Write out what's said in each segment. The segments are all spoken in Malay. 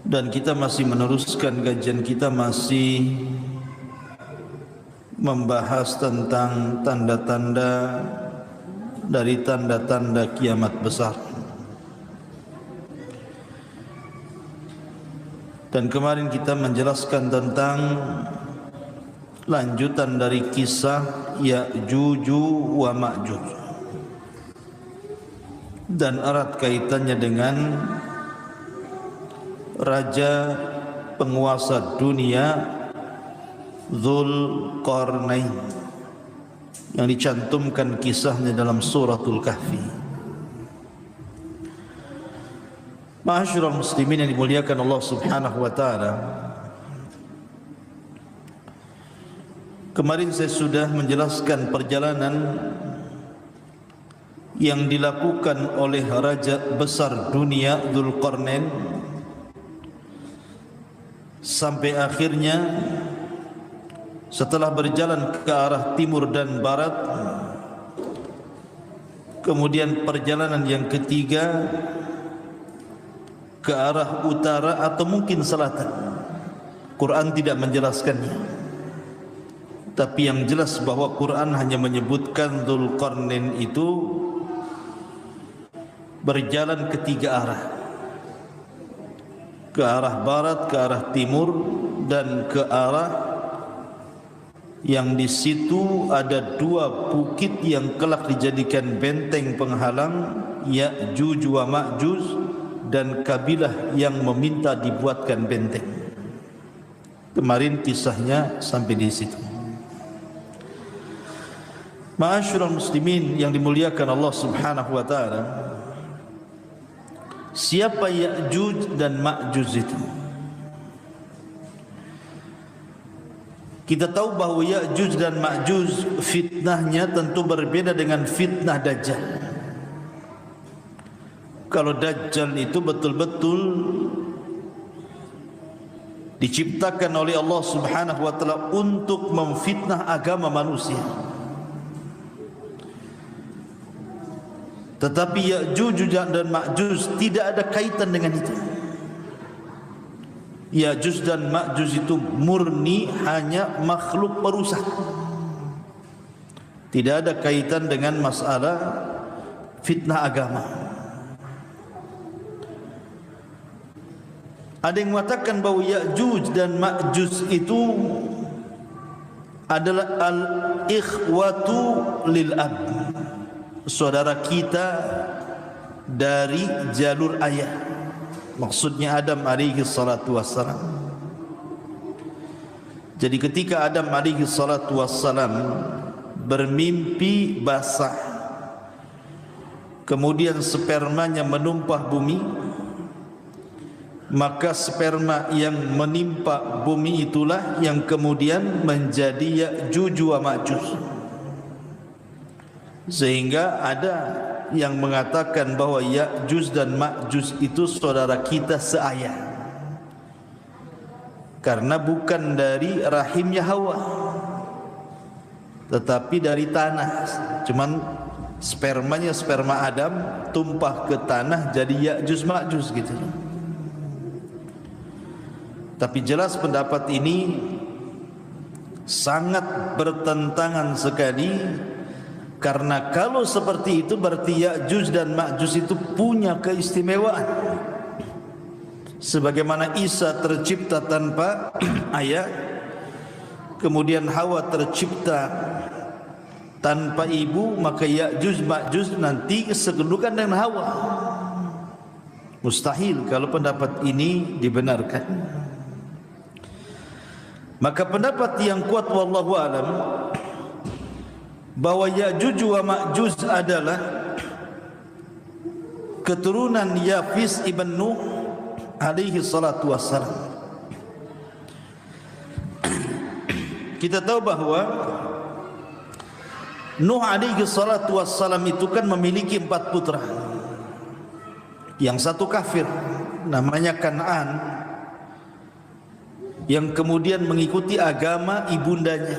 Dan kita masih meneruskan kajian kita, masih membahas tentang tanda-tanda dari tanda-tanda kiamat besar. Dan kemarin kita menjelaskan tentang lanjutan dari kisah Ya'juj wa Ma'juj dan erat kaitannya dengan raja penguasa dunia Dzulqarnain yang dicantumkan kisahnya dalam suratul Kahfi. Ma'asyiral muslimin yang dimuliakan Allah Subhanahu wa taala, kemarin saya sudah menjelaskan perjalanan yang dilakukan oleh raja besar dunia Dzulqarnain sampai akhirnya setelah berjalan ke arah timur dan barat, kemudian perjalanan yang ketiga ke arah utara atau mungkin selatan. Quran tidak menjelaskannya, tapi yang jelas bahwa Quran hanya menyebutkan Dzulqarnain itu berjalan ke tiga arah, ke arah barat, ke arah timur, dan ke arah yang di situ ada dua bukit yang kelak dijadikan benteng penghalang Ya'juj wa Ma'juj, dan kabilah yang meminta dibuatkan benteng. Kemarin kisahnya sampai di situ. Ma'asyiral muslimin yang dimuliakan Allah Subhanahu wa taala, siapa Ya'juj dan Ma'juj itu? Kita tahu bahawa Ya'juj dan Ma'juj fitnahnya tentu berbeda dengan fitnah Dajjal. Kalau Dajjal itu betul-betul diciptakan oleh Allah Subhanahu wa taala untuk memfitnah agama manusia. Tetapi Ya'juj dan Ma'juj tidak ada kaitan dengan itu. Ya'juj dan Ma'juj itu murni hanya makhluk perusak. Tidak ada kaitan dengan masalah fitnah agama. Ada yang mengatakan bahawa Ya'juj dan Ma'juj itu adalah al-ikhwatu lil-ab, saudara kita dari jalur ayah. Maksudnya Adam alaihi salatu wassalam. Jadi ketika Adam alaihi salatu wassalam bermimpi basah, kemudian spermanya menumpah bumi, maka sperma yang menimpa bumi itulah yang kemudian menjadi Ya'juj wa Ma'juj. Sehingga ada yang mengatakan bahwa Ya'juj dan Ma'juj itu saudara kita seayah, karena bukan dari rahimnya Hawa, tetapi dari tanah. Cuman spermanya sperma Adam tumpah ke tanah jadi Ya'juj Ma'juj gitu. Tapi jelas pendapat ini sangat bertentangan sekali, karena kalau seperti itu berarti Ya'juj dan Ma'juj itu punya keistimewaan. Sebagaimana Isa tercipta tanpa ayah, kemudian Hawa tercipta tanpa ibu, maka Ya'juj Ma'juj nanti sekedudukan dengan Hawa. Mustahil kalau pendapat ini dibenarkan. Maka pendapat yang kuat wallahu alam bahwa Ya'juj wa Ma'juj adalah keturunan Yafis ibn Nuh alaihi salatu wassalam. Kita tahu bahwa Nuh alaihi salatu wassalam itu kan memiliki 4 putra. Yang satu kafir, namanya Kan'an, yang kemudian mengikuti agama ibundanya,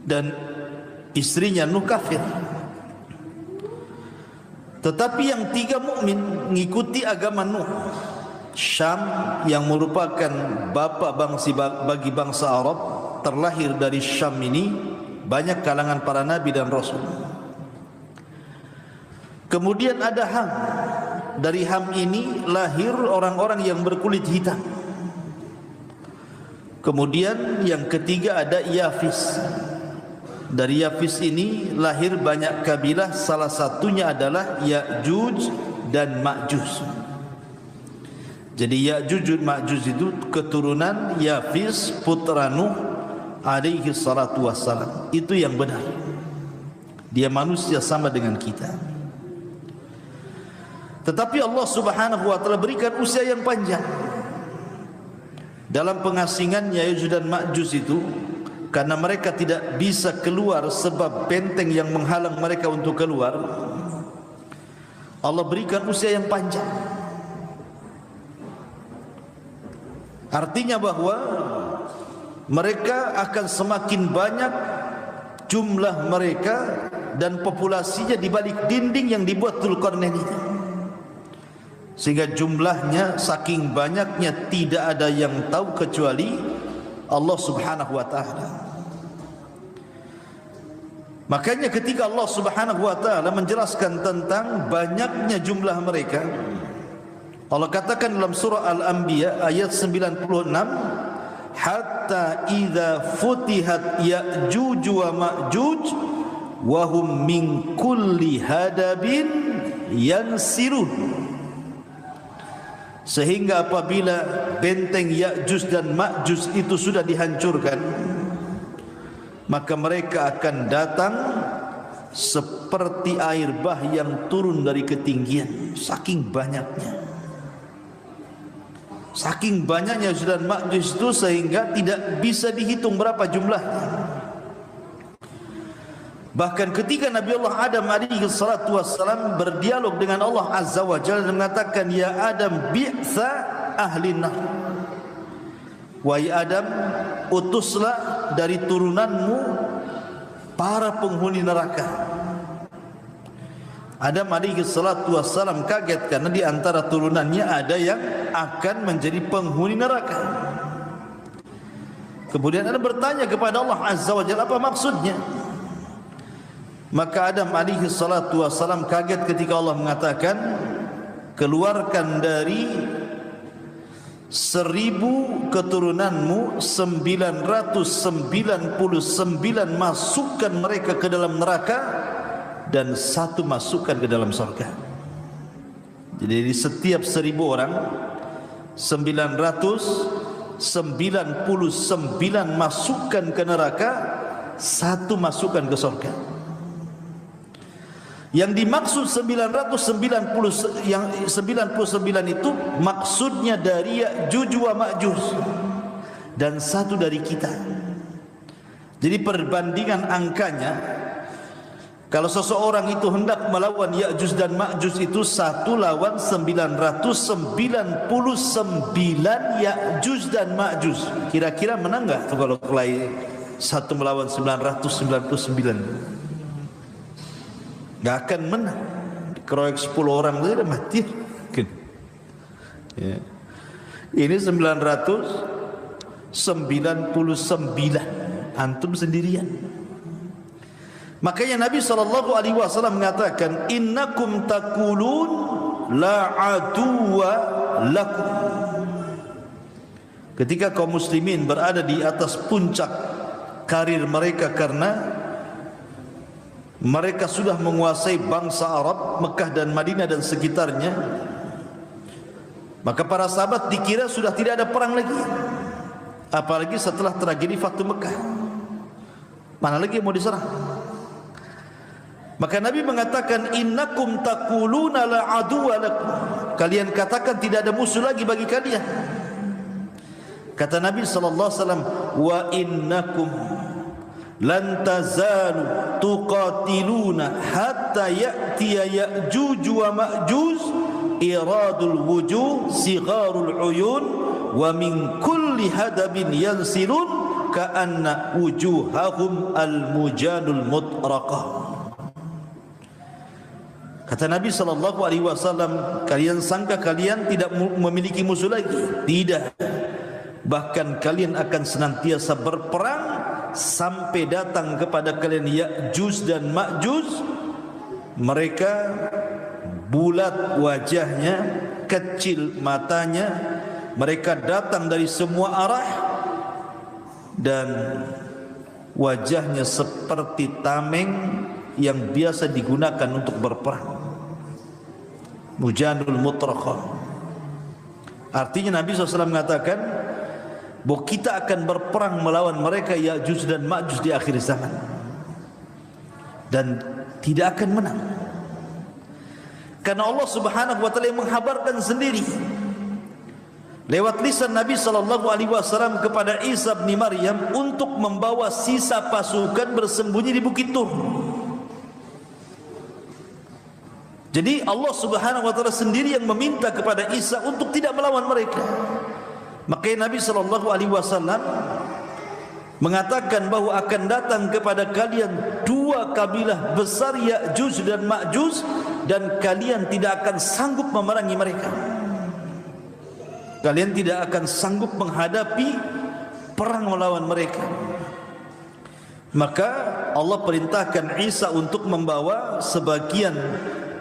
dan istrinya Nuh kafir. Tetapi yang 3 mukmin mengikuti agama Nuh. Syam yang merupakan bapa bagi bangsa Arab, terlahir dari Syam ini banyak kalangan para nabi dan rasul. Kemudian ada Ham. Dari Ham ini lahir orang-orang yang berkulit hitam. Kemudian yang ketiga ada Yafis. Dari Yafis ini lahir banyak kabilah, salah satunya adalah Ya'juj dan Ma'juj. Jadi Ya'juj dan Ma'juj itu keturunan Yafis putra Nuh alaihi salatu wassalam. Itu yang benar. Dia manusia sama dengan kita. Tetapi Allah Subhanahu wa taala berikan usia yang panjang. Dalam pengasingannya Ya'juj dan Ma'juj itu, karena mereka tidak bisa keluar sebab benteng yang menghalang mereka untuk keluar, Allah berikan usia yang panjang. Artinya bahwa mereka akan semakin banyak jumlah mereka dan populasinya di balik dinding yang dibuat Dzulqarnain itu. Sehingga jumlahnya saking banyaknya tidak ada yang tahu kecuali Allah Subhanahu wa taala. Makanya ketika Allah Subhanahu wa taala menjelaskan tentang banyaknya jumlah mereka, Allah katakan dalam surah Al-Anbiya ayat 96, hatta idza futihat Ya'juj wa Ma'juj wa hum min kulli hadabin yansirun. Sehingga apabila benteng Ya'juj dan Ma'juj itu sudah dihancurkan, maka mereka akan datang seperti air bah yang turun dari ketinggian. Saking banyaknya, saking banyaknya Ya'juj dan Ma'juj itu sehingga tidak bisa dihitung berapa jumlahnya. Bahkan ketika Nabi Allah Adam alaihi salatu wassalam berdialog dengan Allah Azza wa Jalla dan mengatakan, ya Adam bi'tha ahli nar, wahai Adam, utuslah dari turunanmu para penghuni neraka. Adam alaihi salatu wassalam kaget karena di antara turunannya ada yang akan menjadi penghuni neraka. Kemudian Adam bertanya kepada Allah Azza wa Jalla, apa maksudnya? Maka Adam alaihi salatu wassalam kaget ketika Allah mengatakan, keluarkan dari 1000 keturunanmu 999 masukkan mereka ke dalam neraka dan 1 masukkan ke dalam surga. Jadi di setiap 1000 orang 999 masukkan ke neraka, 1 masukkan ke surga. Yang dimaksud 999 itu maksudnya dari Ya'juj wa Ma'juj dan 1 dari kita. Jadi perbandingan angkanya, kalau seseorang itu hendak melawan Ya'juj dan Ma'juj itu 1 lawan 999 Ya'juj dan Ma'juj. Kira-kira menang enggak kalau kelahi 1 melawan 999? Enggak akan menang. Dikeroyok 10 orang saja mati. Ya. Ini 999, antum sendirian. Makanya Nabi SAW mengatakan, innakum taqulun la aduwa lakum. Ketika kaum muslimin berada di atas puncak karir mereka karena mereka sudah menguasai bangsa Arab, Mekah dan Madinah dan sekitarnya, maka para sahabat dikira sudah tidak ada perang lagi. Apalagi setelah tragedi Fathu Mekah, mana lagi yang mau diserang? Maka Nabi mengatakan, innakum taquluna la aduwa lakum. Kalian katakan tidak ada musuh lagi bagi kalian. Kata Nabi SAW, wa innakum lan tazalu tuqatiluna hatta ya'tiya Ya'juj wa Ma'juj iradul wujuh sigharul uyun wa min kulli hadabin yansilun ka'anna wujuhahum al-mujanul mutraqah. Kata Nabi SAW, kalian sangka kalian tidak memiliki musuh lagi? Tidak. Bahkan kalian akan senantiasa berperang sampai datang kepada kalian Ya'juj dan Ma'juj. Mereka bulat wajahnya, kecil matanya, mereka datang dari semua arah dan wajahnya seperti tameng yang biasa digunakan untuk berperang. Mujanul mutrakhah. Artinya Nabi SAW mengatakan bahwa kita akan berperang melawan mereka Ya'juj dan Ma'juj di akhir zaman, dan tidak akan menang, karena Allah Subhanahu wa taala menghabarkan sendiri lewat lisan Nabi SAW kepada Isa bin Maryam untuk membawa sisa pasukan bersembunyi di Bukit Tur. Jadi Allah Subhanahu wa taala sendiri yang meminta kepada Isa untuk tidak melawan mereka. Makanya Nabi SAW mengatakan bahwa akan datang kepada kalian dua kabilah besar Ya'juj dan Ma'juj, dan kalian tidak akan sanggup memerangi mereka. Kalian tidak akan sanggup menghadapi perang melawan mereka. Maka Allah perintahkan Isa untuk membawa sebagian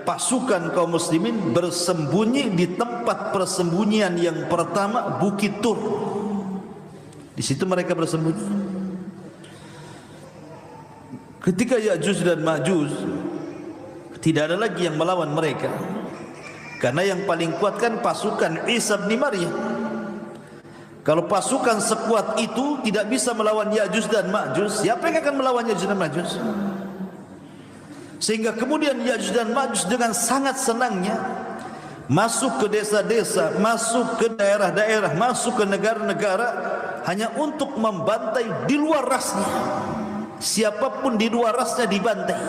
pasukan kaum muslimin bersembunyi di tempat persembunyian yang pertama, Bukit Tur. Di situ mereka bersembunyi. Ketika Ya'juj dan Ma'juj, tidak ada lagi yang melawan mereka, karena yang paling kuat kan pasukan Isa bin Maryam. Kalau pasukan sekuat itu tidak bisa melawan Ya'juj dan Ma'juj, siapa yang akan melawan Ya'juj dan Ma'juj? Sehingga kemudian Ya'juj dan Ma'juj dengan sangat senangnya masuk ke desa-desa, masuk ke daerah-daerah, masuk ke negara-negara, hanya untuk membantai di luar rasnya. Siapapun di luar rasnya dibantai.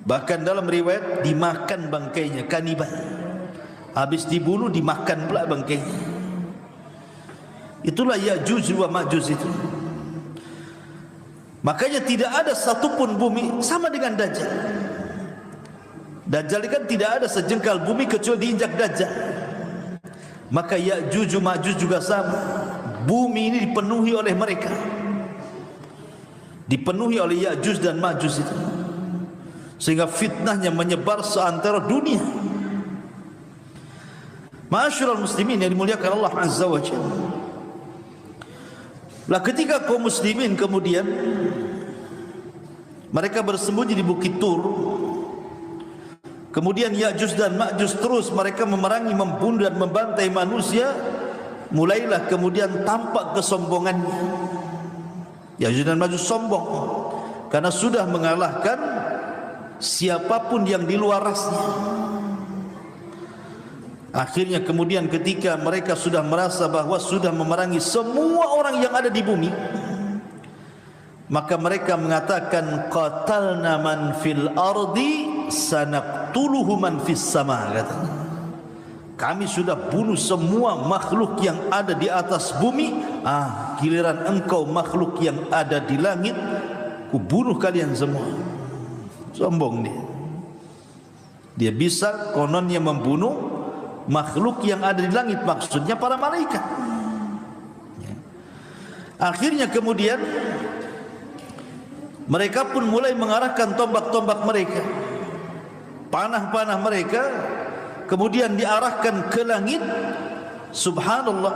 Bahkan dalam riwayat dimakan bangkainya, kanibal. Habis dibunuh dimakan pula bangkainya. Itulah Ya'juj wa Ma'juj itu. Makanya tidak ada satupun bumi sama dengan Dajjal. Dajjal kan tidak ada sejengkal bumi kecuali diinjak Dajjal. Maka Ya'juj Ma'juj juga sama. Bumi ini dipenuhi oleh mereka, dipenuhi oleh Ya'juj dan Ma'juj itu, sehingga fitnahnya menyebar seantero dunia. Ma'asyiral muslimin yang dimuliakan Allah Azza wa Jalla. Lah ketika kaum muslimin kemudian mereka bersembunyi di Bukit Tur, kemudian Ya'juj dan Ma'juj terus mereka memerangi, membunuh dan membantai manusia, mulailah kemudian tampak kesombongannya. Ya'juj dan Ma'juj sombong karena sudah mengalahkan siapapun yang di luar rasnya. Akhirnya kemudian ketika mereka sudah merasa bahwa sudah memerangi semua orang yang ada di bumi, maka mereka mengatakan qatalna man fil ardi sanaqtuluhu man fis sama. Kami sudah bunuh semua makhluk yang ada di atas bumi, giliran engkau makhluk yang ada di langit, ku bunuh kalian semua. Sombong dia. Dia bisa kononnya membunuh makhluk yang ada di langit, maksudnya para malaikat. Akhirnya kemudian mereka pun mulai mengarahkan tombak-tombak mereka, panah-panah mereka, kemudian diarahkan ke langit. Subhanallah,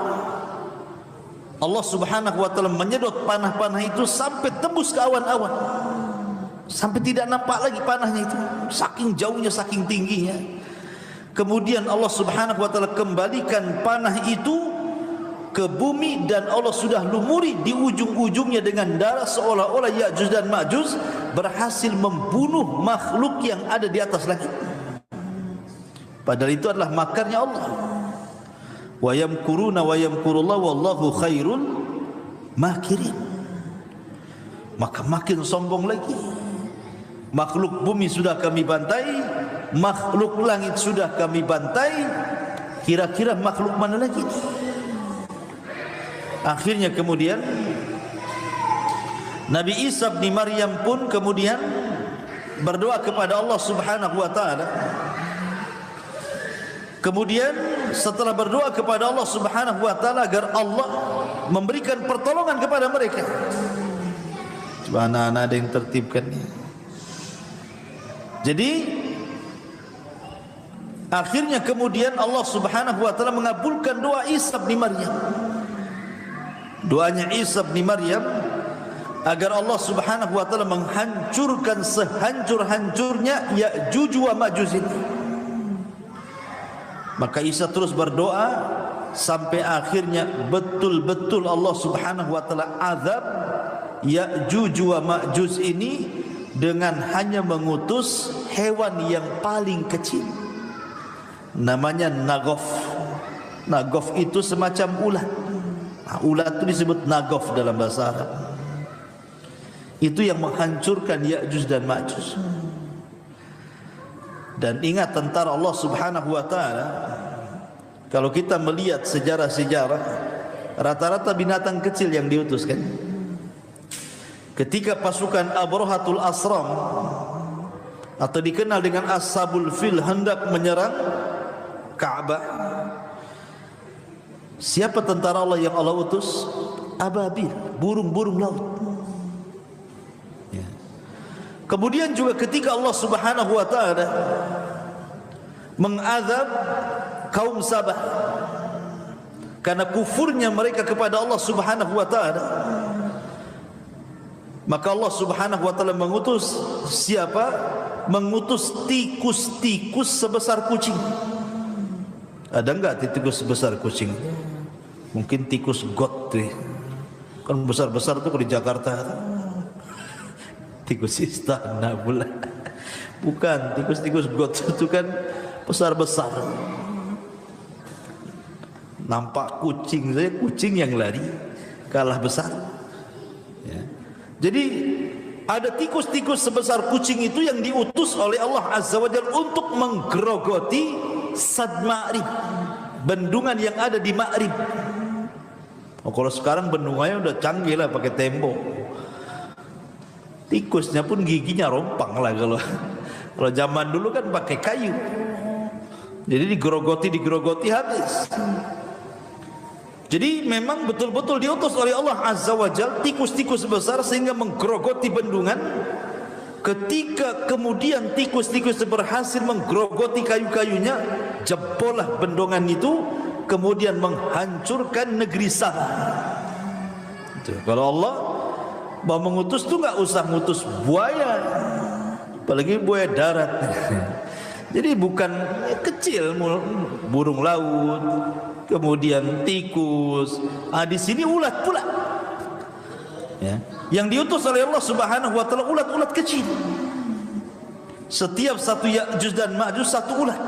Allah Subhanahu wa taala menyedot panah-panah itu sampai tembus ke awan-awan, sampai tidak nampak lagi panahnya itu, saking jauhnya, saking tingginya. Kemudian Allah Subhanahu wa taala kembalikan panah itu ke bumi, dan Allah sudah lumuri di ujung-ujungnya dengan darah, seolah-olah Ya'juj dan Ma'juj berhasil membunuh makhluk yang ada di atas langit. Padahal itu adalah makarnya Allah. Wa yamkuruna wa yamkurullah wallahu khairul makirin. Maka makin sombong lagi. Makhluk bumi sudah kami bantai, makhluk langit sudah kami bantai, kira-kira makhluk mana lagi? Akhirnya kemudian Nabi Isa bin Maryam pun kemudian berdoa kepada Allah Subhanahu wa taala. Kemudian setelah berdoa kepada Allah Subhanahu wa taala agar Allah memberikan pertolongan kepada mereka. Coba anak-anak ada yang tertibkan. Jadi akhirnya kemudian Allah Subhanahu wa taala mengabulkan doa Isa bin Maryam. Doanya Isa bin Maryam agar Allah Subhanahu wa taala menghancurkan sehancur-hancurnya Ya'juj wa Ma'juj ini. Maka Isa terus berdoa sampai akhirnya betul-betul Allah Subhanahu wa taala azab Ya'juj wa Ma'juj ini dengan hanya mengutus hewan yang paling kecil, namanya nagof. Nagof itu semacam ulat. Nah, ulat itu disebut nagof dalam bahasa Arab. Itu yang menghancurkan Ya'juj dan Ma'juj. Dan ingat tentara Allah Subhanahu wa taala, kalau kita melihat sejarah-sejarah, rata-rata binatang kecil yang diutuskan. Ketika pasukan Abrahatul Asram atau dikenal dengan Ashabul Fil hendak menyerang Ka'bah, siapa tentara Allah yang Allah utus? Ababil, burung-burung laut. Kemudian juga ketika Allah Subhanahu wa taala mengazab kaum Sabah karena kufurnya mereka kepada Allah Subhanahu wa taala, maka Allah Subhanahu wa taala mengutus siapa? Mengutus tikus-tikus sebesar kucing. Ada enggak tikus sebesar kucing? Mungkin tikus got tuh. Kan besar-besar tuh di Jakarta. Tikus istana pula. Bukan, tikus-tikus got itu kan besar-besar. Nampak kucing saja, kucing yang lari kalah besar. Ya. Jadi ada tikus-tikus sebesar kucing itu yang diutus oleh Allah Azza wa Jalla untuk menggerogoti Sad Ma'rib, bendungan yang ada di Ma'rib. Oh, kalau sekarang bendungannya udah canggih lah, pakai tembok. Tikusnya pun giginya rompang lah kalau zaman dulu kan pakai kayu. Jadi digerogoti habis. Jadi memang betul-betul diutus oleh Allah Azza wa Jalla tikus-tikus besar sehingga menggerogoti bendungan. Ketika kemudian tikus-tikus berhasil menggerogoti kayu-kayunya, jebollah bendungan itu, kemudian menghancurkan negeri Sabah. Kalau Allah mau mengutus tu nggak usah ngutus buaya, apalagi buaya darat. Jadi bukan kecil, burung laut, kemudian tikus. Di sini ulat pula. Ya. Yang diutus oleh Allah Subhanahu wa taala ulat-ulat kecil. Setiap satu Ya'juj dan Ma'juj satu ulat.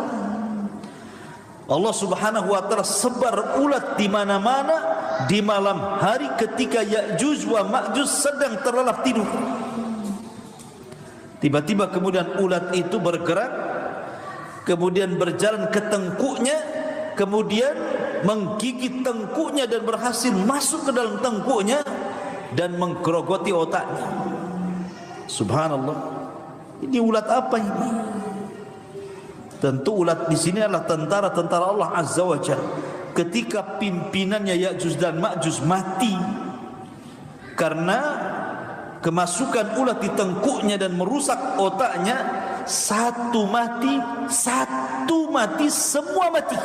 Allah Subhanahu wa taala sebar ulat di mana-mana di malam hari ketika Ya'juj wa Ma'juj sedang terlelap tidur. Tiba-tiba kemudian ulat itu bergerak, kemudian berjalan ke tengkuknya, kemudian menggigit tengkuknya dan berhasil masuk ke dalam tengkuknya dan menggerogoti otaknya. Subhanallah. Ini ulat apa ini? Tentu ulat di sini adalah tentara-tentara Allah Azza wa Jalla. Ketika pimpinannya Ya'juj dan Ma'juj mati karena kemasukan ulat di tengkuknya dan merusak otaknya, satu mati, semua mati.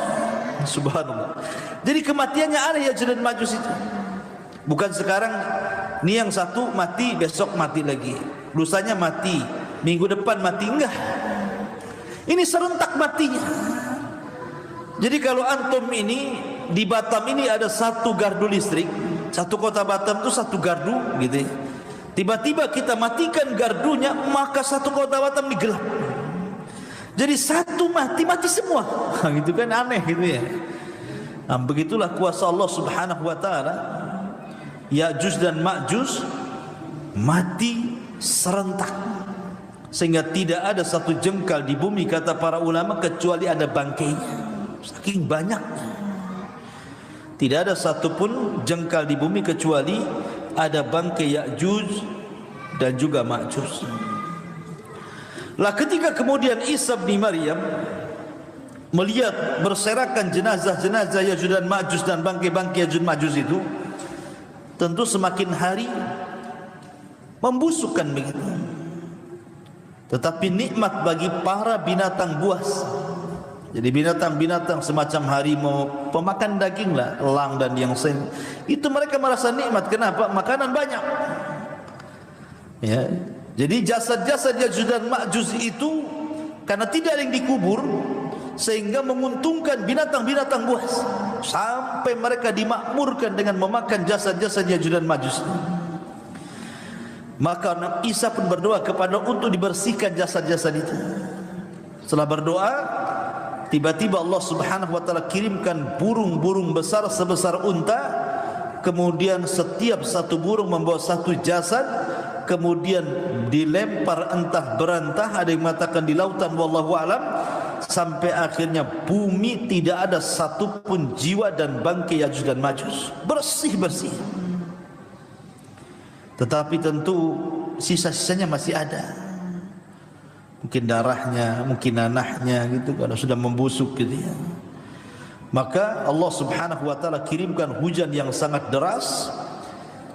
Subhanallah. Jadi kematiannya ada Ya'juj dan Ma'juj itu. Bukan sekarang ini yang satu mati, besok mati lagi, lusanya mati, minggu depan mati, enggak. Ini serentak matinya. Jadi kalau antum ini di Batam ini ada satu gardu listrik, satu kota Batam itu satu gardu gitu ya. Tiba-tiba kita matikan gardunya, maka satu kota Batam digelap. Jadi satu mati semua. Gitu kan aneh gitu ya. Nah, begitulah kuasa Allah Subhanahu wa taala. Ya'juj dan Ma'juj mati serentak, sehingga tidak ada satu jengkal di bumi kata para ulama kecuali ada bangkainya. Saking banyaknya, tidak ada satupun jengkal di bumi kecuali ada bangkai Ya'juj dan juga Ma'juj. Lah ketika kemudian Isa bin Maryam melihat berserakan jenazah-jenazah Yajuj dan Majuj dan bangkai-bangkai Yajuj Majuj itu, tentu semakin hari membusukkan begitu. Tetapi nikmat bagi para binatang buas. Jadi binatang-binatang semacam harimau, pemakan daging lah, elang dan yang lain, itu mereka merasa nikmat. Kenapa? Makanan banyak. Ya. Jadi jasad-jasad Yajuj dan Majuj itu karena tidak ada yang dikubur, sehingga menguntungkan binatang-binatang buas, sampai mereka dimakmurkan dengan memakan jasad-jasad Yajuj dan Majuj. Maka Isa pun berdoa kepada untuk dibersihkan jasad-jasad itu. Setelah berdoa, tiba-tiba Allah Subhanahu wa taala kirimkan burung-burung besar sebesar unta. Kemudian setiap satu burung membawa satu jasad, kemudian dilempar entah berantah, ada yang mengatakan di lautan, wallahu alam, sampai akhirnya bumi tidak ada satupun jiwa dan bangkai Yajuj dan Majuj, bersih-bersih. Tetapi tentu sisa-sisanya masih ada, mungkin darahnya, mungkin nanahnya gitu, kalau sudah membusuk gitu ya. Maka Allah Subhanahu wa taala kirimkan hujan yang sangat deras.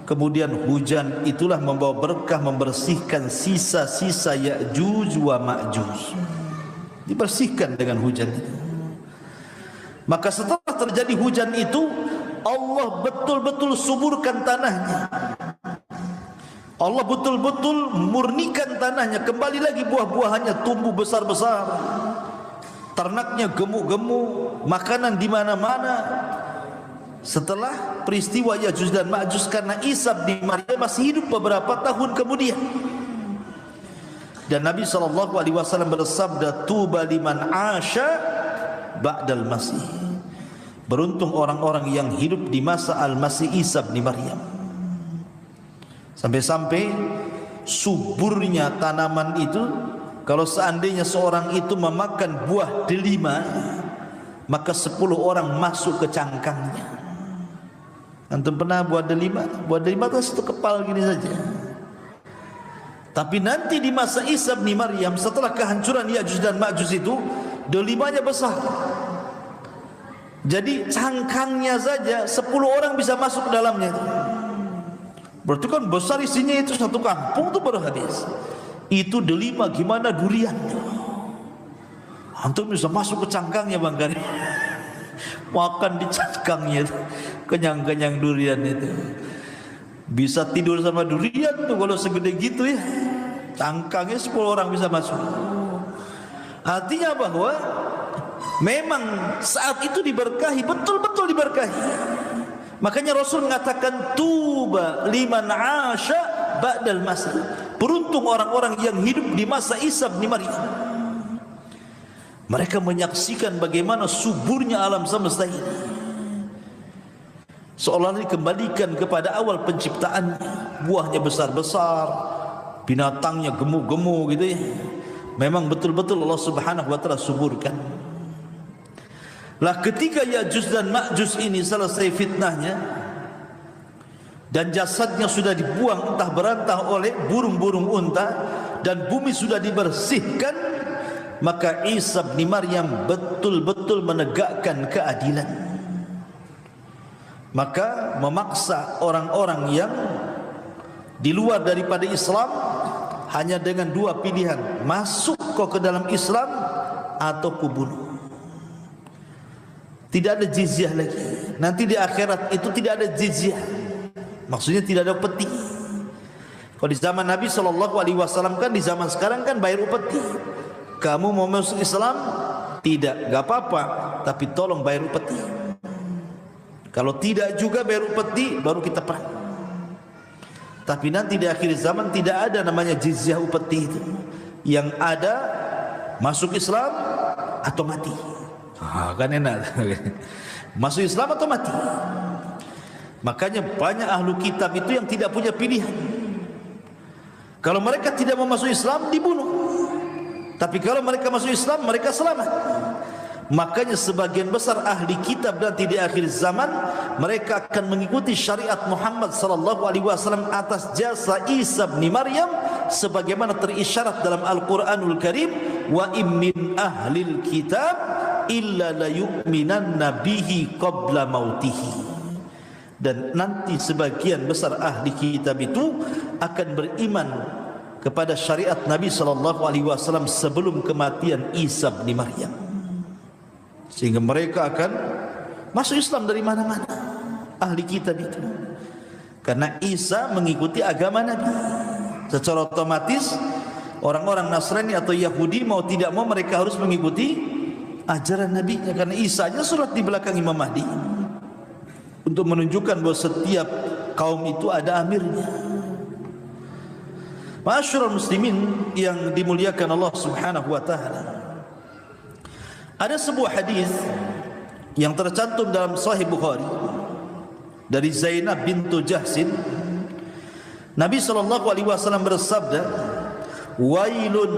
Kemudian hujan itulah membawa berkah, membersihkan sisa-sisa Yajuj wa Majuj, dibersihkan dengan hujan itu. Maka setelah terjadi hujan itu, Allah betul-betul suburkan tanahnya. Allah betul-betul murnikan tanahnya, kembali lagi buah-buahannya tumbuh besar-besar, ternaknya gemuk-gemuk, makanan di mana-mana. Setelah peristiwa Yajuj dan Majuj, karena Isa bin Maryam masih hidup beberapa tahun kemudian, dan Nabi SAW bersabda, tuba liman asya ba'dal masih, beruntung orang-orang yang hidup di masa al-Masih Isa bin Maryam. Sampai-sampai suburnya tanaman itu, kalau seandainya seorang itu memakan buah delima, maka 10 orang masuk ke cangkangnya. Antum pernah buah delima? Buah delima itu satu kepal gini saja. Tapi nanti di masa Isa bin Maryam, setelah kehancuran Yajuj dan Majuj itu, delimanya besar. Jadi cangkangnya saja 10 orang bisa masuk ke dalamnya itu. Berarti kan besar isinya, itu satu kampung itu baru habis. Itu delima, gimana durian? Antum bisa masuk ke cangkangnya Bang Karim, makan di cangkangnya, kenyang-kenyang durian itu. Bisa tidur sama durian tuh kalau segede gitu ya. Cangkangnya 10 orang bisa masuk. Artinya bahwa memang saat itu diberkahi, betul-betul diberkahi. Makanya Rasul mengatakan tuba liman asya ba'dal masih, beruntung orang-orang yang hidup di masa Isa bin Maryam. Mereka menyaksikan bagaimana suburnya alam semesta ini, seolah dikembalikan kepada awal penciptaan. Buahnya besar-besar, binatangnya gemuk-gemuk gitu ya. Memang betul-betul Allah Subhanahu wa taala suburkan. Lah ketika Yajuj dan Majuj ini selesai fitnahnya dan jasadnya sudah dibuang entah berantah oleh burung-burung unta dan bumi sudah dibersihkan, maka Isa bin Maryam betul-betul menegakkan keadilan. Maka memaksa orang-orang yang di luar daripada Islam hanya dengan 2 pilihan, masuk kau ke dalam Islam atau kubunuh. Tidak ada jizyah lagi. Nanti di akhirat itu tidak ada jizyah. Maksudnya tidak ada upeti. Kalau di zaman Nabi SAW kan, di zaman sekarang kan bayar upeti. Kamu mau masuk Islam? Tidak, gak apa-apa, tapi tolong bayar upeti. Kalau tidak juga bayar upeti, baru kita perang. Tapi nanti di akhir zaman tidak ada namanya jizyah upeti itu. Yang ada masuk Islam atau mati. Kan enak. Masuk Islam atau mati. Makanya banyak ahlu kitab itu yang tidak punya pilihan. Kalau mereka tidak mau masuk Islam, dibunuh. Tapi kalau mereka masuk Islam, mereka selamat. Makanya sebagian besar ahli kitab nanti di akhir zaman, mereka akan mengikuti syariat Muhammad sallallahu alaihi wasallam atas jasa Isa bin Maryam sebagaimana terisyarat dalam Al-Qur'anul Karim, wa im min ahlil kitab illa la yu'minanna bihi qabla mautihi. Dan nanti sebagian besar ahli kitab itu akan beriman kepada syariat Nabi SAW sebelum kematian Isa bin Maryam, sehingga mereka akan masuk Islam dari mana-mana, ahli kitab itu, karena Isa mengikuti agama Nabi. Secara otomatis orang-orang Nasrani atau Yahudi mau tidak mau mereka harus mengikuti ajaran Nabi, karena Isa aja surat di belakang Imam Mahdi untuk menunjukkan bahwa setiap kaum itu ada amirnya. Ma'asyiral muslimin yang dimuliakan Allah Subhanahu wa taala, ada sebuah hadis yang tercantum dalam Sahih Bukhari dari Zainab bintu Jahsin. Nabi SAW bersabda, wailun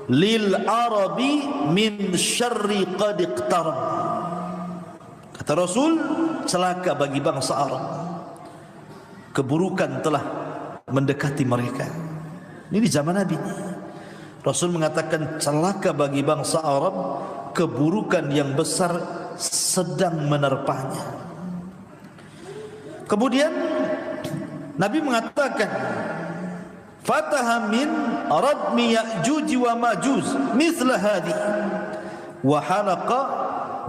lil arabi min syarri qad iqtarab. Kata Rasul, celaka bagi bangsa Arab, keburukan telah mendekati mereka. Ini di zaman Nabi. Rasul mengatakan celaka bagi bangsa Arab, keburukan yang besar sedang menerpanya. Kemudian Nabi mengatakan, fataha min radmi ya'juj wa ma'juj mithla hadhi wa halaqa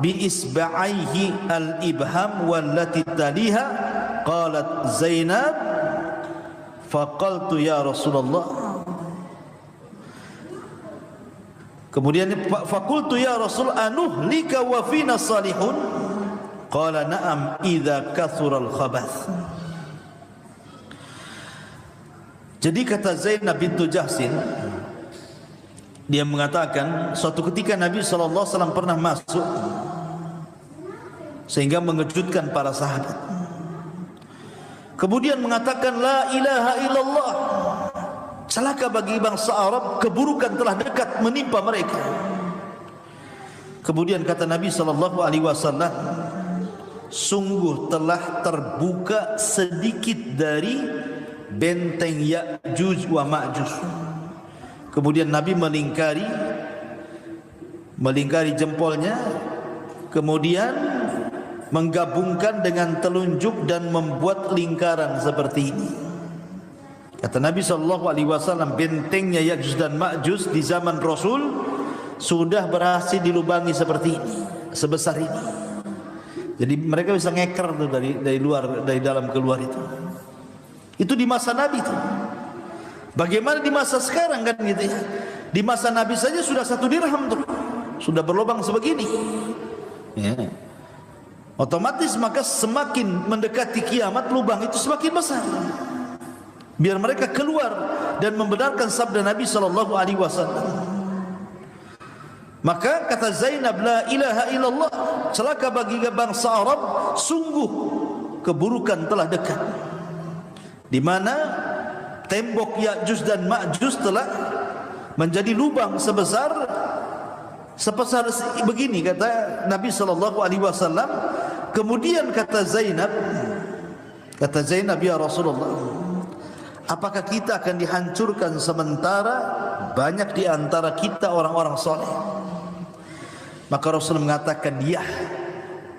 bi isba'aihi al-ibham wallati taliha. Qalat Zainab, faqaltu ya Rasulullah. Kemudian faqultu ya Rasul, anuhlika wa fina salihun? Qala na'am idza kathura al-khabath. Jadi kata Zainab bintu Jahsin, dia mengatakan suatu ketika Nabi SAW pernah masuk sehingga mengejutkan para sahabat. Kemudian mengatakan la ilaha illallah, celaka bagi bangsa Arab, keburukan telah dekat menimpa mereka. Kemudian kata Nabi SAW, sungguh telah terbuka sedikit dari benteng Ya'juj wa Ma'juj. Kemudian Nabi melingkari jempolnya, kemudian menggabungkan dengan telunjuk dan membuat lingkaran seperti ini. Kata Nabi SAW, bentengnya Ya'juj dan Ma'juj di zaman Rasul sudah berhasil dilubangi seperti ini, sebesar ini. Jadi mereka bisa ngeker tuh dari luar, dari dalam keluar itu. Itu di masa Nabi itu. Bagaimana di masa sekarang kan gitu ya? Di masa Nabi saja sudah 1 dirham tuh, sudah berlubang sebegini. Ya. Otomatis maka semakin mendekati kiamat lubang itu semakin besar. Biar mereka keluar dan membenarkan sabda Nabi SAW. Maka kata Zainab, la ilaha illallah, celaka bagi bangsa Arab, sungguh keburukan telah dekat. Di mana tembok Ya'juj dan Ma'juj telah menjadi lubang sebesar begini, kata Nabi SAW. Kemudian kata Zainab, ya Rasulullah, apakah kita akan dihancurkan sementara banyak di antara kita orang-orang soleh? Maka Rasul mengatakan, ya,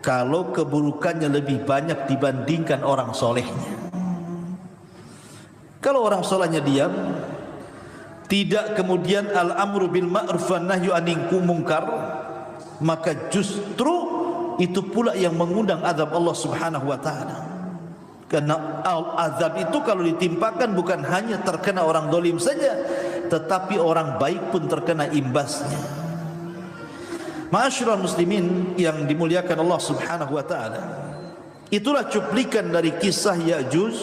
kalau keburukannya lebih banyak dibandingkan orang solehnya. Kalau orang solehnya diam, tidak kemudian al-amru bil ma'ruf wan nahyu 'anil munkar, maka justru itu pula yang mengundang azab Allah Subhanahu wa taala. Karena azab itu kalau ditimpakan bukan hanya terkena orang dolim saja, tetapi orang baik pun terkena imbasnya. Ma'asyiral muslimin yang dimuliakan Allah Subhanahu wa taala, itulah cuplikan dari kisah Ya'juj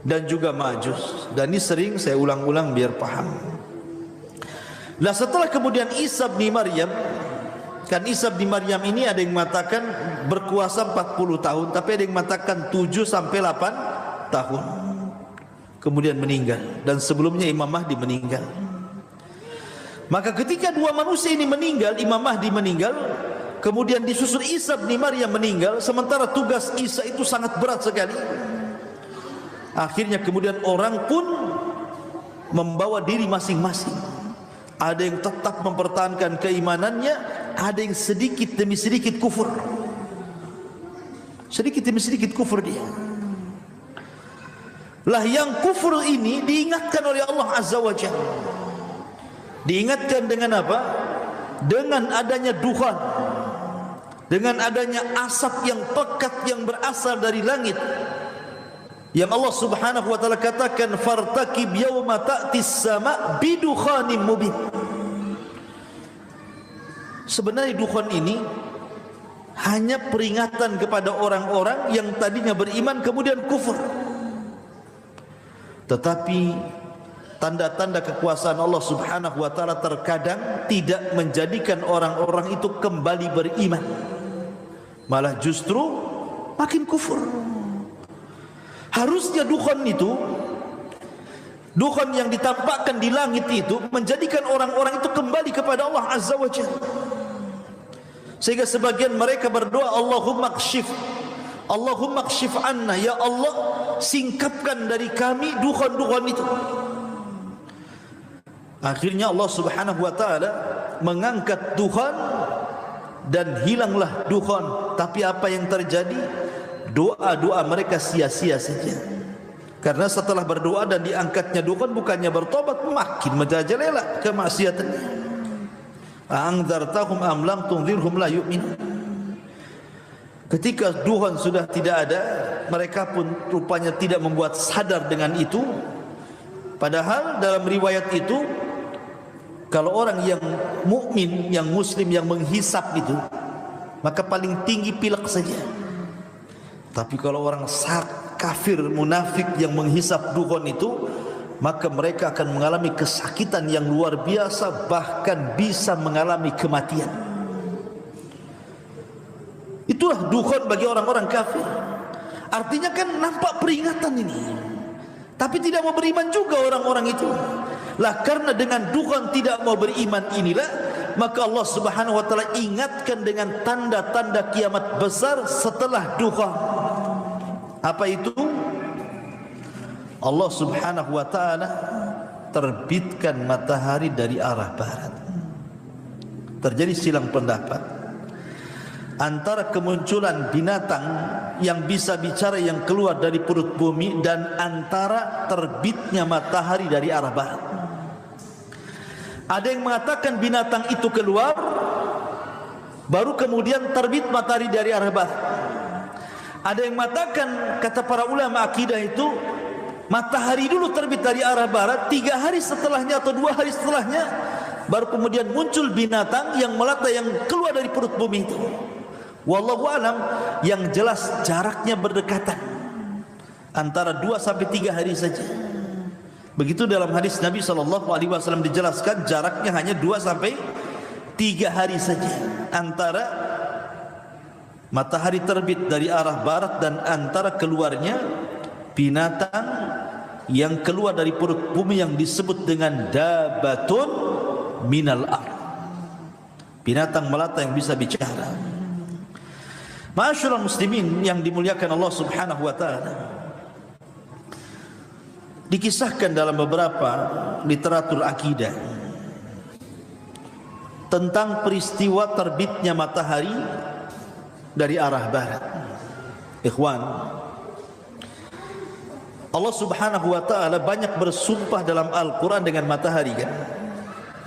dan juga Ma'juj. Dan ini sering saya ulang-ulang biar paham. Nah, setelah kemudian Isa bin Maryam, kan Isa bin Maryam ini ada yang mengatakan berkuasa 40 tahun, tapi ada yang mengatakan 7 sampai 8 tahun. Kemudian meninggal, dan sebelumnya Imam Mahdi meninggal. Maka ketika dua manusia ini meninggal, Imam Mahdi meninggal, kemudian disusul Isa bin Maryam meninggal, sementara tugas Isa itu sangat berat sekali. Akhirnya kemudian orang pun membawa diri masing-masing. Ada yang tetap mempertahankan keimanannya, ada yang sedikit demi sedikit kufur. Sedikit demi sedikit kufur dia. Lah yang kufur ini diingatkan oleh Allah Azza wa Jalla. Diingatkan dengan apa? Dengan adanya dukhan, dengan adanya asap yang pekat yang berasal dari langit, yang Allah Subhanahu wa taala katakan fartaqib yauma ta'tis sama bidukhanin mubin. Sebenarnya dukhan ini hanya peringatan kepada orang-orang yang tadinya beriman kemudian kufur. Tetapi tanda-tanda kekuasaan Allah Subhanahu wa taala terkadang tidak menjadikan orang-orang itu kembali beriman, malah justru makin kufur. Harusnya dukhan itu, dukhan yang ditampakkan di langit itu menjadikan orang-orang itu kembali kepada Allah Azza wa Jalla. Sehingga sebagian mereka berdoa, Allahumma kshif anna, ya Allah singkapkan dari kami dukhan-dukhan itu. Akhirnya Allah Subhanahu wa taala mengangkat dukhan dan hilanglah dukhan. Tapi apa yang terjadi? Doa-doa mereka sia-sia saja. Karena setelah berdoa dan diangkatnya dukhan, bukannya bertobat, makin merajalela kemaksiatannya. A'anzartahum am lam tunzirhum la yu'minun. Ketika dukhan sudah tidak ada, mereka pun rupanya tidak membuat sadar dengan itu. Padahal dalam riwayat itu, kalau orang yang mukmin, yang muslim, yang menghisap itu, maka paling tinggi pilek saja. Tapi kalau orang kafir, munafik yang menghisap dukhan itu, maka mereka akan mengalami kesakitan yang luar biasa, bahkan bisa mengalami kematian. Itulah dukhan bagi orang-orang kafir. Artinya kan nampak peringatan ini, tapi tidak mau beriman juga orang-orang itu. Lah karena dengan dukhan tidak mau beriman inilah, maka Allah Subhanahu wa taala ingatkan dengan tanda-tanda kiamat besar setelah dukhan. Apa itu? Allah Subhanahu wa taala terbitkan matahari dari arah barat. Terjadi silang pendapat antara kemunculan binatang yang bisa bicara yang keluar dari perut bumi dan antara terbitnya matahari dari arah barat. Ada yang mengatakan binatang itu keluar, baru kemudian terbit matahari dari arah barat. Ada yang mengatakan, kata para ulama akidah itu, matahari dulu terbit dari arah barat, 3 hari setelahnya atau 2 hari setelahnya baru kemudian muncul binatang yang melata yang keluar dari perut bumi itu. Wallahu alam, yang jelas jaraknya berdekatan, antara 2 sampai 3 hari saja. Begitu dalam hadis Nabi SAW dijelaskan jaraknya hanya 2 sampai 3 hari saja antara matahari terbit dari arah barat dan antara keluarnya binatang yang keluar dari perut bumi yang disebut dengan dabatun minal ard, binatang melata yang bisa bicara. Ma'asyiral muslimin yang dimuliakan Allah Subhanahu wa taala, dikisahkan dalam beberapa literatur akidah tentang peristiwa terbitnya matahari dari arah barat. Ikhwan, Allah Subhanahu wa taala banyak bersumpah dalam Al-Quran dengan matahari kan.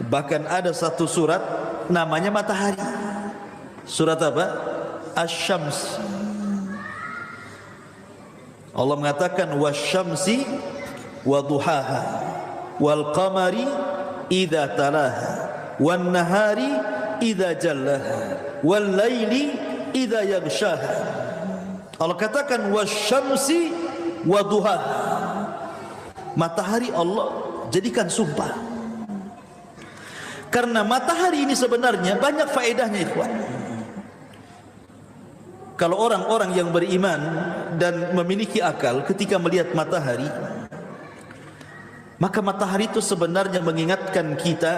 Bahkan ada satu surat namanya matahari. Surat apa? Asy-Syams. Allah mengatakan wasyamsi wa duhaha wal qamari idza talaha wan nahari idza jallaha wal laili idza yaghshaha. Allah katakan wasyamsi wa duhaha. Matahari Allah jadikan sumpah. Karena matahari ini sebenarnya banyak faedahnya, ikhwan. Kalau orang-orang yang beriman dan memiliki akal ketika melihat matahari, maka matahari itu sebenarnya mengingatkan kita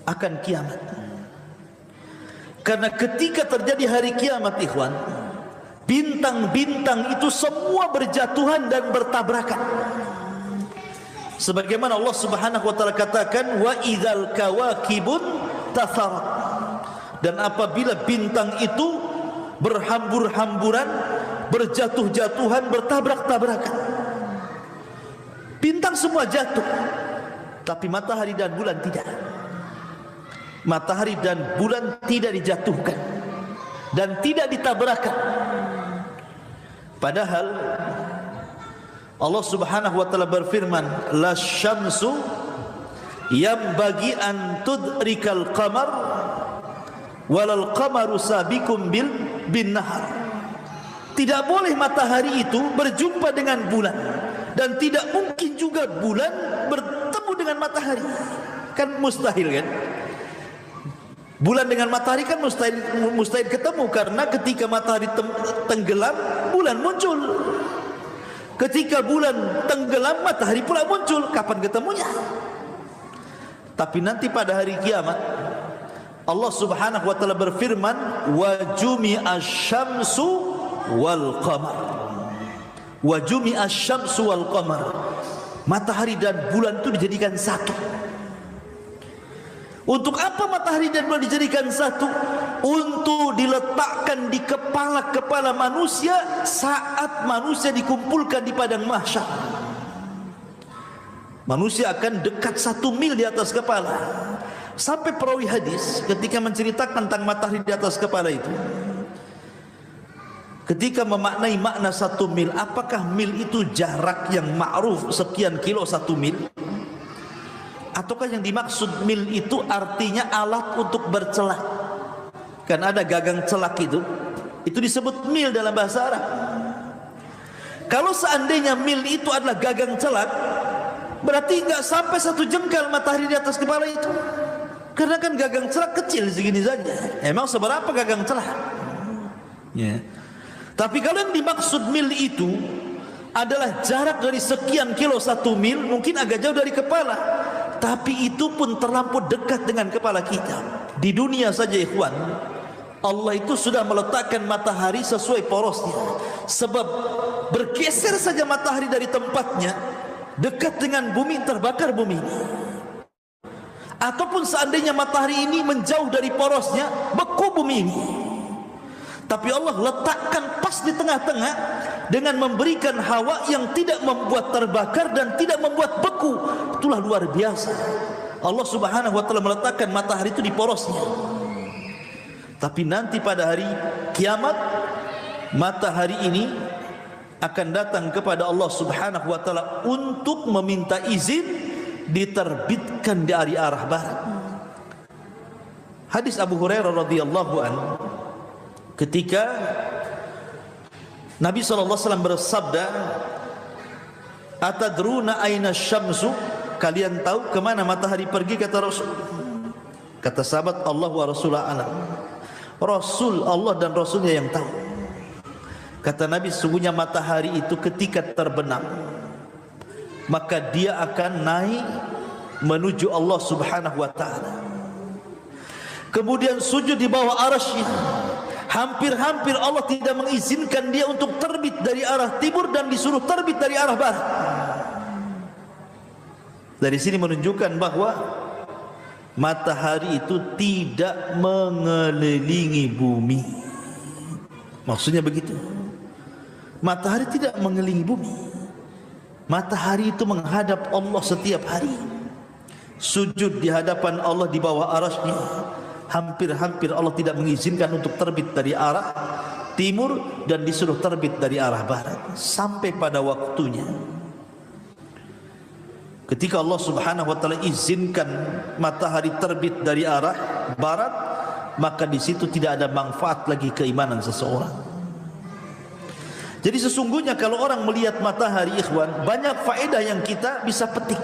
akan kiamat. Karena ketika terjadi hari kiamat, ikhwan, bintang-bintang itu semua berjatuhan dan bertabrakan. Sebagaimana Allah Subhanahu wa taala katakan, wa idzal kawakibun tatharat, dan apabila bintang itu berhambur-hamburan, berjatuh-jatuhan, bertabrak-tabrakan. Bintang semua jatuh, tapi matahari dan bulan tidak. Matahari dan bulan tidak dijatuhkan dan tidak ditabrakan. Padahal Allah Subhanahu wa taala berfirman, la syamsu yanbaghi an tudrikal qamar walal qamaru sabiqum bin nahar. Tidak boleh matahari itu berjumpa dengan bulan, dan tidak mungkin juga bulan bertemu dengan matahari. Kan mustahil kan? Bulan dengan matahari kan mustahil ketemu, karena ketika matahari tenggelam, bulan muncul. Ketika bulan tenggelam, matahari pula muncul. Kapan ketemunya? Tapi nanti pada hari kiamat, Allah Subhanahu wa taala berfirman, wa jumi'asy syamsu wal qamar. Wa jumi'asy syamsu wal qamar. Matahari dan bulan itu dijadikan satu. Untuk apa matahari dan bulan dijadikan satu? Untuk diletakkan di kepala-kepala manusia saat manusia dikumpulkan di padang mahsyar. Manusia akan dekat 1 mil di atas kepala. Sampai perawi hadis ketika menceritakan tentang matahari di atas kepala itu, ketika memaknai makna 1 mil, apakah mil itu jarak yang ma'ruf sekian kilo 1 mil? Ataukah yang dimaksud mil itu artinya alat untuk bercelak? Kan ada gagang celak itu disebut mil dalam bahasa Arab. Kalau seandainya mil itu adalah gagang celak, berarti enggak sampai 1 jengkal matahari di atas kepala itu. Karena kan gagang celak kecil segini saja. Emang seberapa gagang celak? Ya. Tapi kalau yang dimaksud mil itu adalah jarak dari sekian kilo 1 mil, mungkin agak jauh dari kepala, tapi itu pun terlampau dekat dengan kepala kita. Di dunia saja ikhwan, Allah itu sudah meletakkan matahari sesuai porosnya. Sebab bergeser saja matahari dari tempatnya, dekat dengan bumi, terbakar bumi. Ataupun seandainya matahari ini menjauh dari porosnya, beku bumi ini. Tapi Allah letakkan pas di tengah-tengah dengan memberikan hawa yang tidak membuat terbakar dan tidak membuat beku. Itulah luar biasa. Allah Subhanahu wa taala meletakkan matahari itu di porosnya. Tapi nanti pada hari kiamat, matahari ini akan datang kepada Allah Subhanahu wa taala untuk meminta izin diterbitkan dari arah barat. Hadis Abu Hurairah radhiyallahu anhu, ketika Nabi SAW bersabda, atadruna aina syamsu, kalian tahu kemana matahari pergi? Kata Rasul. Kata sahabat, Allah wa Rasulullah alam. Rasul, Allah dan Rasulnya yang tahu. Kata Nabi, sesungguhnya matahari itu ketika terbenam, maka dia akan naik menuju Allah Subhanahu wa ta'ala. Kemudian sujud di bawah arasy. Hampir-hampir Allah tidak mengizinkan dia untuk terbit dari arah timur dan disuruh terbit dari arah barat. Dari sini menunjukkan bahwa matahari itu tidak mengelilingi bumi. Maksudnya begitu. Matahari tidak mengelilingi bumi. Matahari itu menghadap Allah setiap hari. Sujud di hadapan Allah di bawah arasy-Nya. Hampir-hampir Allah tidak mengizinkan untuk terbit dari arah timur dan disuruh terbit dari arah barat. Sampai pada waktunya, ketika Allah Subhanahu wa ta'ala izinkan matahari terbit dari arah barat, maka di situ tidak ada manfaat lagi keimanan seseorang. Jadi sesungguhnya kalau orang melihat matahari ikhwan, banyak faedah yang kita bisa petik.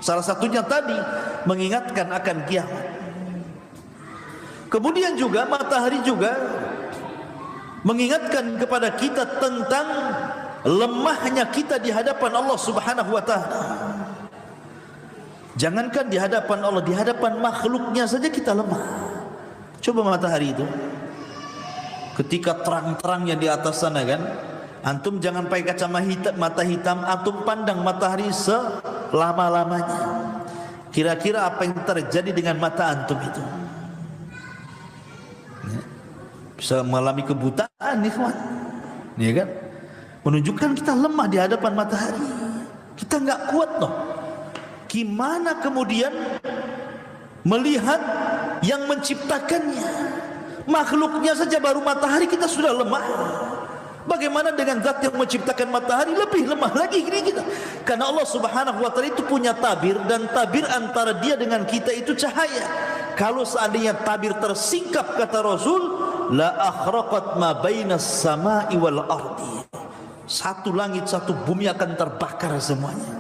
Salah satunya tadi mengingatkan akan kiamat. Kemudian juga matahari juga mengingatkan kepada kita tentang lemahnya kita di hadapan Allah Subhanahu wa ta'ala. Jangankan di hadapan Allah, di hadapan makhluknya saja kita lemah. Coba matahari itu ketika terang-terangnya di atas sana kan, Antum jangan pakai mata hitam, antum pandang matahari selama-lamanya. Kira-kira apa yang terjadi dengan mata antum itu? Bisa mengalami kebutaan, ikhwan. Ya kan? Menunjukkan kita lemah di hadapan matahari. Kita enggak kuat loh. Gimana kemudian melihat yang menciptakannya? Makhluknya saja baru matahari kita sudah lemah. Bagaimana dengan zat yang menciptakan matahari? Lebih lemah lagi kita. Karena Allah Subhanahu wa taala itu punya tabir, dan tabir antara dia dengan kita itu cahaya. Kalau seandainya tabir tersingkap, kata Rasul, la akhraqat ma bainas sama'i wal ardi. Satu langit satu bumi akan terbakar semuanya.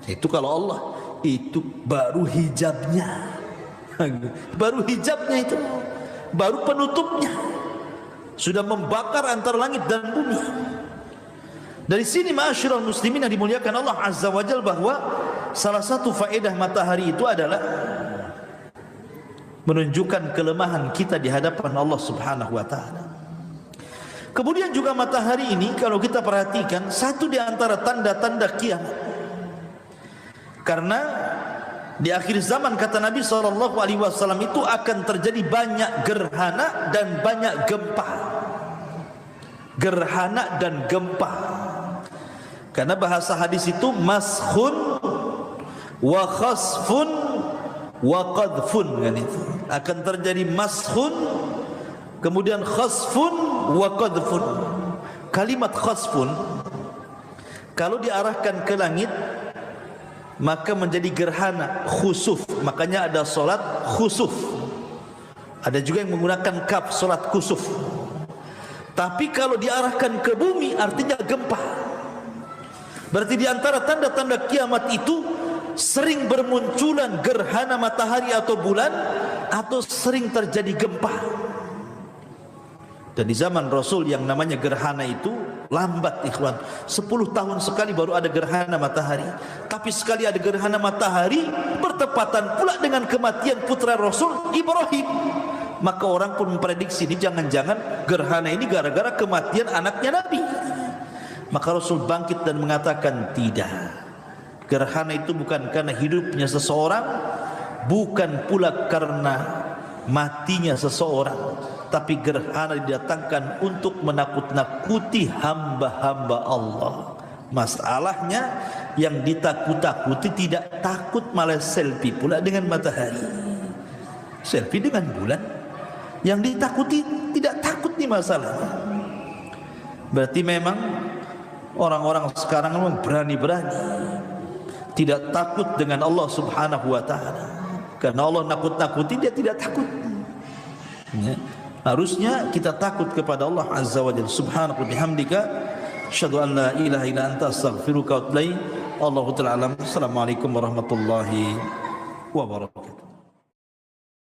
Itu kalau Allah, itu baru hijabnya. Baru hijabnya itu. Baru penutupnya. Sudah membakar antara langit dan bumi. Dari sini ma'asyiral muslimin yang dimuliakan Allah Azza wa Jalla, bahwa salah satu faedah matahari itu adalah menunjukkan kelemahan kita di hadapan Allah Subhanahu wa taala. Kemudian juga matahari ini kalau kita perhatikan satu di antara tanda-tanda kiamat. Karena di akhir zaman, kata Nabi SAW, itu akan terjadi banyak gerhana dan banyak gempa. Gerhana dan gempa. Karena bahasa hadis itu maskhun wa khasfun wa qadfun, kan itu. Akan terjadi maskhun, kemudian khasfun wa qadfun. Kalimat khasfun kalau diarahkan ke langit maka menjadi gerhana khusuf. Makanya ada solat khusuf. Ada juga yang menggunakan kaf, solat khusuf. Tapi kalau diarahkan ke bumi artinya gempa. Berarti di antara tanda-tanda kiamat itu sering bermunculan gerhana matahari atau bulan, atau sering terjadi gempa. Dan di zaman Rasul yang namanya gerhana itu lambat, ikhwan. 10 tahun sekali baru ada gerhana matahari. Tapi sekali ada gerhana matahari bertepatan pula dengan kematian putra Rasul Ibrahim. Maka orang pun memprediksi ini jangan-jangan gerhana ini gara-gara kematian anaknya Nabi. Maka Rasul bangkit dan mengatakan tidak. Gerhana itu bukan karena hidupnya seseorang, bukan pula karena matinya seseorang, tapi gerhana didatangkan untuk menakut-nakuti hamba-hamba Allah. Masalahnya yang ditakut-takuti tidak takut, malah selfie pula dengan matahari, selfie dengan bulan. Yang ditakuti tidak takut nih masalahnya. Berarti memang orang-orang sekarang memang berani-berani, tidak takut dengan Allah Subhanahu wa taala. Karena Allah nakut-nakuti, dia tidak takut. Ya. Harusnya kita takut kepada Allah Azza wa Jalla. Subhanahu wa bihamdika asyhadu an la ilaha illa anta astaghfiruka wa atubu ilaik. Allahu ta'ala alam. Assalamualaikum warahmatullahi wabarakatuh.